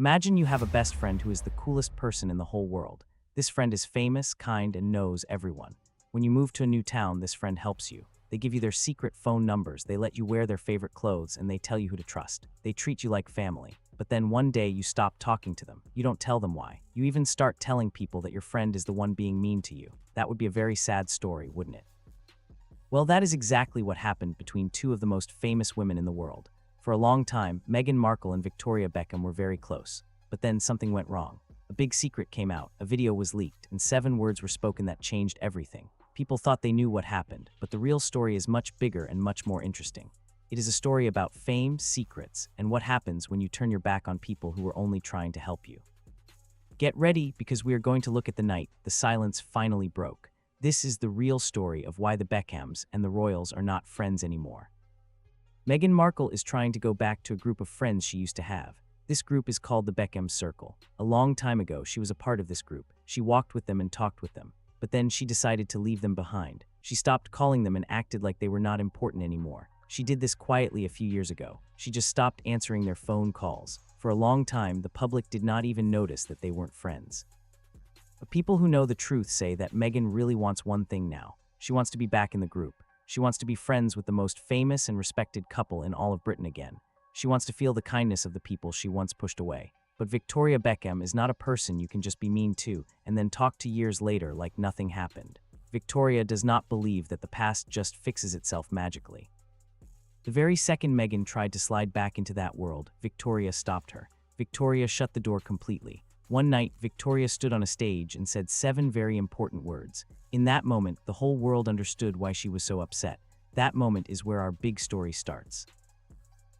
Imagine you have a best friend who is the coolest person in the whole world. This friend is famous, kind, and knows everyone. When you move to a new town, this friend helps you. They give you their secret phone numbers, they let you wear their favorite clothes, and they tell you who to trust. They treat you like family. But then one day you stop talking to them. You don't tell them why. You even start telling people that your friend is the one being mean to you. That would be a very sad story, wouldn't it? Well, that is exactly what happened between two of the most famous women in the world. For a long time, Meghan Markle and Victoria Beckham were very close. But then something went wrong. A big secret came out, a video was leaked, and 7 words were spoken that changed everything. People thought they knew what happened, but the real story is much bigger and much more interesting. It is a story about fame, secrets, and what happens when you turn your back on people who were only trying to help you. Get ready, because we are going to look at the night the silence finally broke. This is the real story of why the Beckhams and the royals are not friends anymore. Meghan Markle is trying to go back to a group of friends she used to have. This group is called the Beckham Circle. A long time ago, she was a part of this group. She walked with them and talked with them. But then she decided to leave them behind. She stopped calling them and acted like they were not important anymore. She did this quietly a few years ago. She just stopped answering their phone calls. For a long time, the public did not even notice that they weren't friends. But people who know the truth say that Meghan really wants one thing now. She wants to be back in the group. She wants to be friends with the most famous and respected couple in all of Britain again. She wants to feel the kindness of the people she once pushed away. But Victoria Beckham is not a person you can just be mean to and then talk to years later like nothing happened. Victoria does not believe that the past just fixes itself magically. The very second Meghan tried to slide back into that world, Victoria stopped her. Victoria shut the door completely. One night, Victoria stood on a stage and said 7 very important words. In that moment, the whole world understood why she was so upset. That moment is where our big story starts.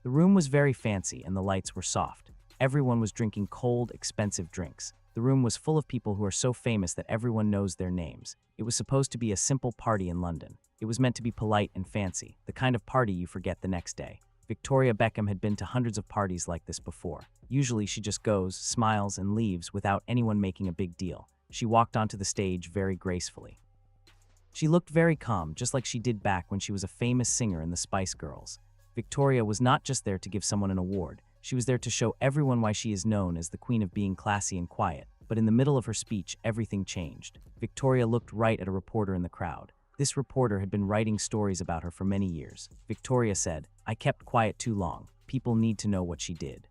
The room was very fancy and the lights were soft. Everyone was drinking cold, expensive drinks. The room was full of people who are so famous that everyone knows their names. It was supposed to be a simple party in London. It was meant to be polite and fancy, the kind of party you forget the next day. Victoria Beckham had been to hundreds of parties like this before. Usually she just goes, smiles, and leaves without anyone making a big deal. She walked onto the stage very gracefully. She looked very calm, just like she did back when she was a famous singer in the Spice Girls. Victoria was not just there to give someone an award. She was there to show everyone why she is known as the queen of being classy and quiet. But in the middle of her speech, everything changed. Victoria looked right at a reporter in the crowd. This reporter had been writing stories about her for many years. Victoria said, "I kept quiet too long. People need to know what she did."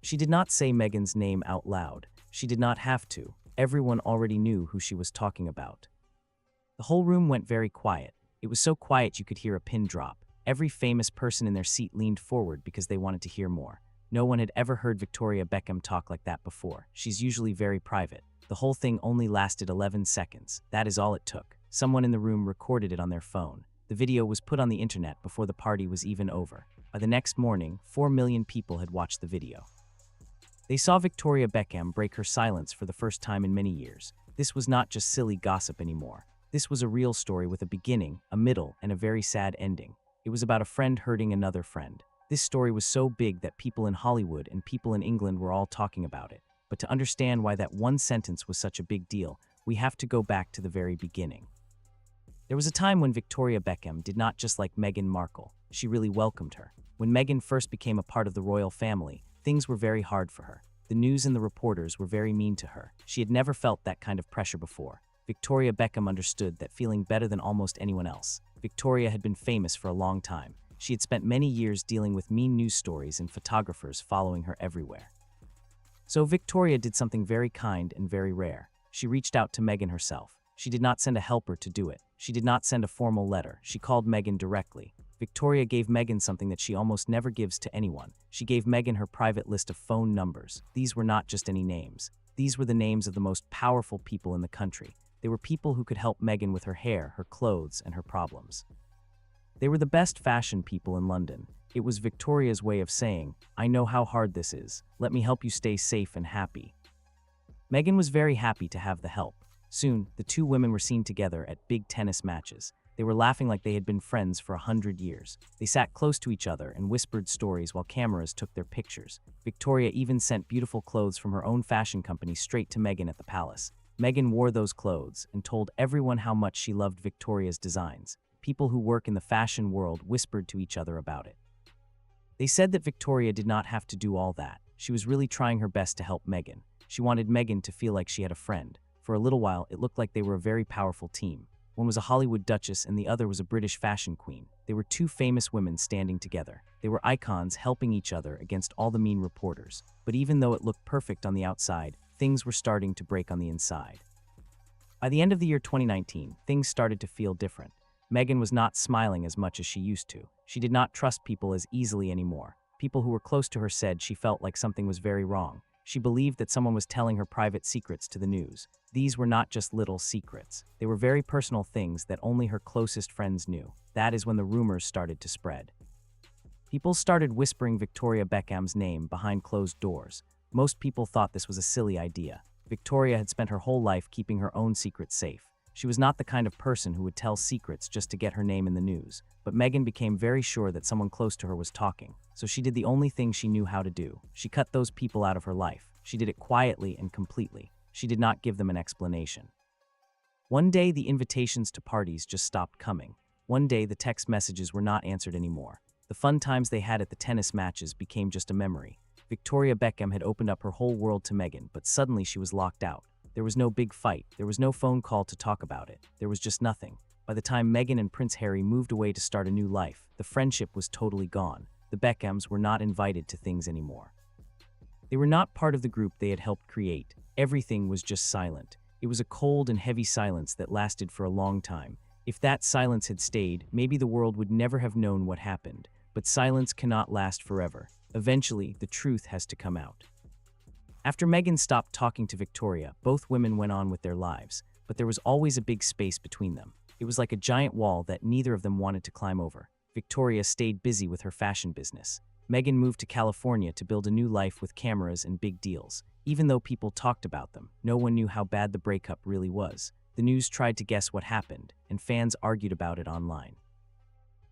She did not say Meghan's name out loud. She did not have to. Everyone already knew who she was talking about. The whole room went very quiet. It was so quiet you could hear a pin drop. Every famous person in their seat leaned forward because they wanted to hear more. No one had ever heard Victoria Beckham talk like that before. She's usually very private. The whole thing only lasted 11 seconds. That is all it took. Someone in the room recorded it on their phone. The video was put on the internet before the party was even over. By the next morning, 4 million people had watched the video. They saw Victoria Beckham break her silence for the first time in many years. This was not just silly gossip anymore. This was a real story with a beginning, a middle, and a very sad ending. It was about a friend hurting another friend. This story was so big that people in Hollywood and people in England were all talking about it. But to understand why that one sentence was such a big deal, we have to go back to the very beginning. There was a time when Victoria Beckham did not just like Meghan Markle. She really welcomed her. When Meghan first became a part of the royal family, things were very hard for her. The news and the reporters were very mean to her. She had never felt that kind of pressure before. Victoria Beckham understood that feeling better than almost anyone else. Victoria had been famous for a long time. She had spent many years dealing with mean news stories and photographers following her everywhere. So Victoria did something very kind and very rare. She reached out to Meghan herself. She did not send a helper to do it. She did not send a formal letter. She called Meghan directly. Victoria gave Meghan something that she almost never gives to anyone. She gave Meghan her private list of phone numbers. These were not just any names. These were the names of the most powerful people in the country. They were people who could help Meghan with her hair, her clothes, and her problems. They were the best fashion people in London. It was Victoria's way of saying, "I know how hard this is. Let me help you stay safe and happy." Meghan was very happy to have the help. Soon, the two women were seen together at big tennis matches. They were laughing like they had been friends for 100 years. They sat close to each other and whispered stories while cameras took their pictures. Victoria even sent beautiful clothes from her own fashion company straight to Meghan at the palace. Meghan wore those clothes and told everyone how much she loved Victoria's designs. People who work in the fashion world whispered to each other about it. They said that Victoria did not have to do all that. She was really trying her best to help Meghan. She wanted Meghan to feel like she had a friend. For a little while, it looked like they were a very powerful team. One was a Hollywood duchess and the other was a British fashion queen. They were two famous women standing together. They were icons helping each other against all the mean reporters. But even though it looked perfect on the outside, things were starting to break on the inside. By the end of the year 2019, things started to feel different. Meghan was not smiling as much as she used to. She did not trust people as easily anymore. People who were close to her said she felt like something was very wrong. She believed that someone was telling her private secrets to the news. These were not just little secrets. They were very personal things that only her closest friends knew. That is when the rumors started to spread. People started whispering Victoria Beckham's name behind closed doors. Most people thought this was a silly idea. Victoria had spent her whole life keeping her own secrets safe. She was not the kind of person who would tell secrets just to get her name in the news. But Meghan became very sure that someone close to her was talking, so she did the only thing she knew how to do. She cut those people out of her life. She did it quietly and completely. She did not give them an explanation. One day, the invitations to parties just stopped coming. One day, the text messages were not answered anymore. The fun times they had at the tennis matches became just a memory. Victoria Beckham had opened up her whole world to Meghan, but suddenly she was locked out. There was no big fight. There was no phone call to talk about it. There was just nothing. By the time Meghan and Prince Harry moved away to start a new life, the friendship was totally gone. The Beckhams were not invited to things anymore. They were not part of the group they had helped create. Everything was just silent. It was a cold and heavy silence that lasted for a long time. If that silence had stayed, maybe the world would never have known what happened. But silence cannot last forever. Eventually, the truth has to come out. After Meghan stopped talking to Victoria, both women went on with their lives, but there was always a big space between them. It was like a giant wall that neither of them wanted to climb over. Victoria stayed busy with her fashion business. Meghan moved to California to build a new life with cameras and big deals. Even though people talked about them, no one knew how bad the breakup really was. The news tried to guess what happened, and fans argued about it online.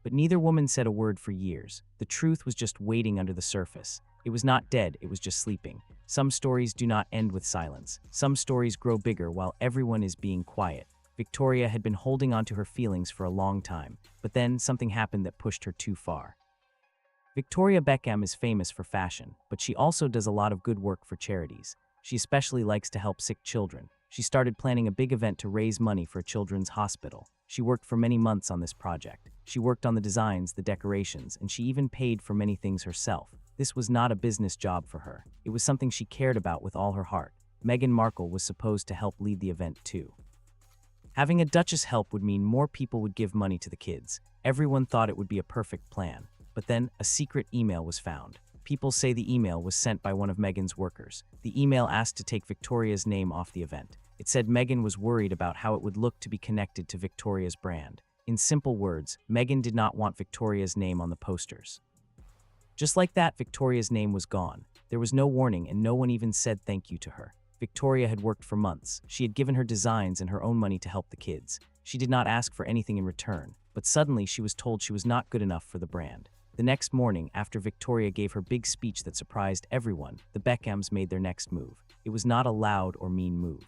But neither woman said a word for years. The truth was just waiting under the surface. It was not dead, it was just sleeping. Some stories do not end with silence. Some stories grow bigger while everyone is being quiet. Victoria had been holding on to her feelings for a long time, but then something happened that pushed her too far. Victoria Beckham is famous for fashion, but she also does a lot of good work for charities. She especially likes to help sick children. She started planning a big event to raise money for a children's hospital. She worked for many months on this project. She worked on the designs, the decorations, and she even paid for many things herself. This was not a business job for her. It was something she cared about with all her heart. Meghan Markle was supposed to help lead the event too. Having a duchess help would mean more people would give money to the kids. Everyone thought it would be a perfect plan. But then, a secret email was found. People say the email was sent by one of Meghan's workers. The email asked to take Victoria's name off the event. It said Meghan was worried about how it would look to be connected to Victoria's brand. In simple words, Meghan did not want Victoria's name on the posters. Just like that, Victoria's name was gone. There was no warning and no one even said thank you to her. Victoria had worked for months. She had given her designs and her own money to help the kids. She did not ask for anything in return, but suddenly she was told she was not good enough for the brand. The next morning, after Victoria gave her big speech that surprised everyone, the Beckhams made their next move. It was not a loud or mean move.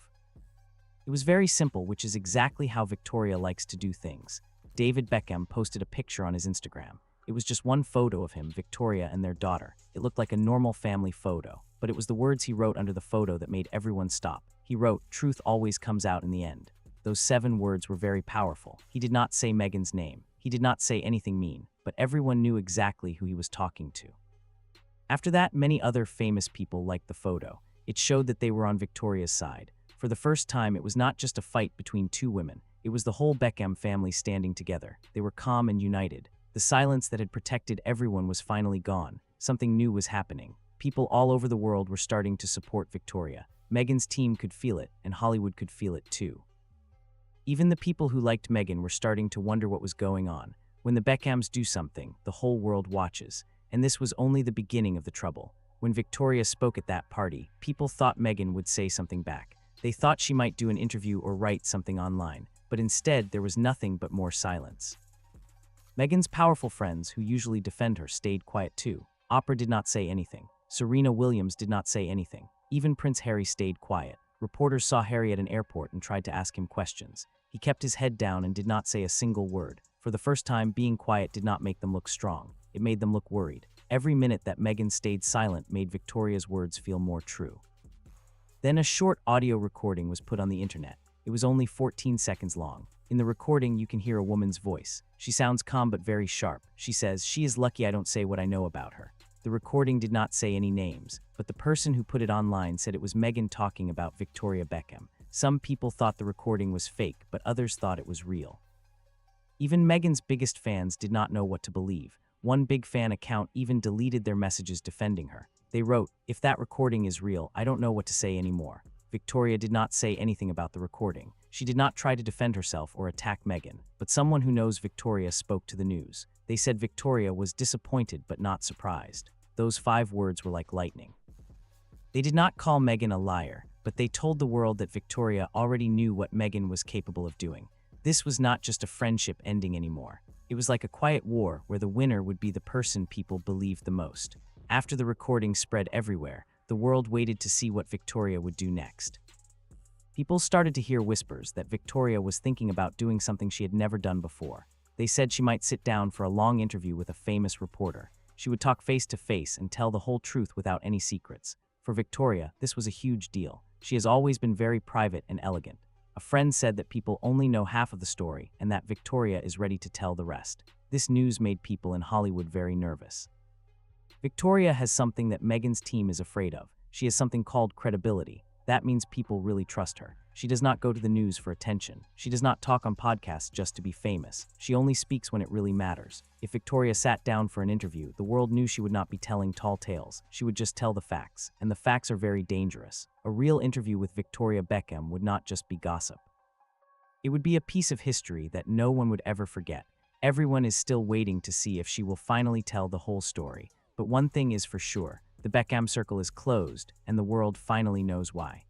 It was very simple, which is exactly how Victoria likes to do things. David Beckham posted a picture on his Instagram. It was just one photo of him, Victoria, and their daughter. It looked like a normal family photo, but it was the words he wrote under the photo that made everyone stop. He wrote, "Truth always comes out in the end." Those 7 words were very powerful. He did not say Meghan's name. He did not say anything mean, but everyone knew exactly who he was talking to. After that, many other famous people liked the photo. It showed that they were on Victoria's side. For the first time, it was not just a fight between 2 women. It was the whole Beckham family standing together. They were calm and united. The silence that had protected everyone was finally gone. Something new was happening. People all over the world were starting to support Victoria. Meghan's team could feel it, and Hollywood could feel it too. Even the people who liked Meghan were starting to wonder what was going on. When the Beckhams do something, the whole world watches. And this was only the beginning of the trouble. When Victoria spoke at that party, people thought Meghan would say something back. They thought she might do an interview or write something online, but instead there was nothing but more silence. Meghan's powerful friends, who usually defend her, stayed quiet too. Oprah did not say anything. Serena Williams did not say anything. Even Prince Harry stayed quiet. Reporters saw Harry at an airport and tried to ask him questions. He kept his head down and did not say a single word. For the first time, being quiet did not make them look strong. It made them look worried. Every minute that Meghan stayed silent made Victoria's words feel more true. Then a short audio recording was put on the internet. It was only 14 seconds long. In the recording, you can hear a woman's voice. She sounds calm but very sharp. She says, "She is lucky I don't say what I know about her." The recording did not say any names, but the person who put it online said it was Meghan talking about Victoria Beckham. Some people thought the recording was fake, but others thought it was real. Even Meghan's biggest fans did not know what to believe. One big fan account even deleted their messages defending her. They wrote, "If that recording is real, I don't know what to say anymore." Victoria did not say anything about the recording. She did not try to defend herself or attack Meghan, but someone who knows Victoria spoke to the news. They said Victoria was disappointed but not surprised. Those 5 words were like lightning. They did not call Meghan a liar, but they told the world that Victoria already knew what Meghan was capable of doing. This was not just a friendship ending anymore. It was like a quiet war where the winner would be the person people believed the most. After the recording spread everywhere, the world waited to see what Victoria would do next. People started to hear whispers that Victoria was thinking about doing something she had never done before. They said she might sit down for a long interview with a famous reporter. She would talk face to face and tell the whole truth without any secrets. For Victoria, this was a huge deal. She has always been very private and elegant. A friend said that people only know half of the story and that Victoria is ready to tell the rest. This news made people in Hollywood very nervous. Victoria has something that Meghan's team is afraid of. She has something called credibility. That means people really trust her. She does not go to the news for attention. She does not talk on podcasts just to be famous. She only speaks when it really matters. If Victoria sat down for an interview, the world knew she would not be telling tall tales. She would just tell the facts, and the facts are very dangerous. A real interview with Victoria Beckham would not just be gossip. It would be a piece of history that no one would ever forget. Everyone is still waiting to see if she will finally tell the whole story. But one thing is for sure, the Beckham circle is closed, and the world finally knows why.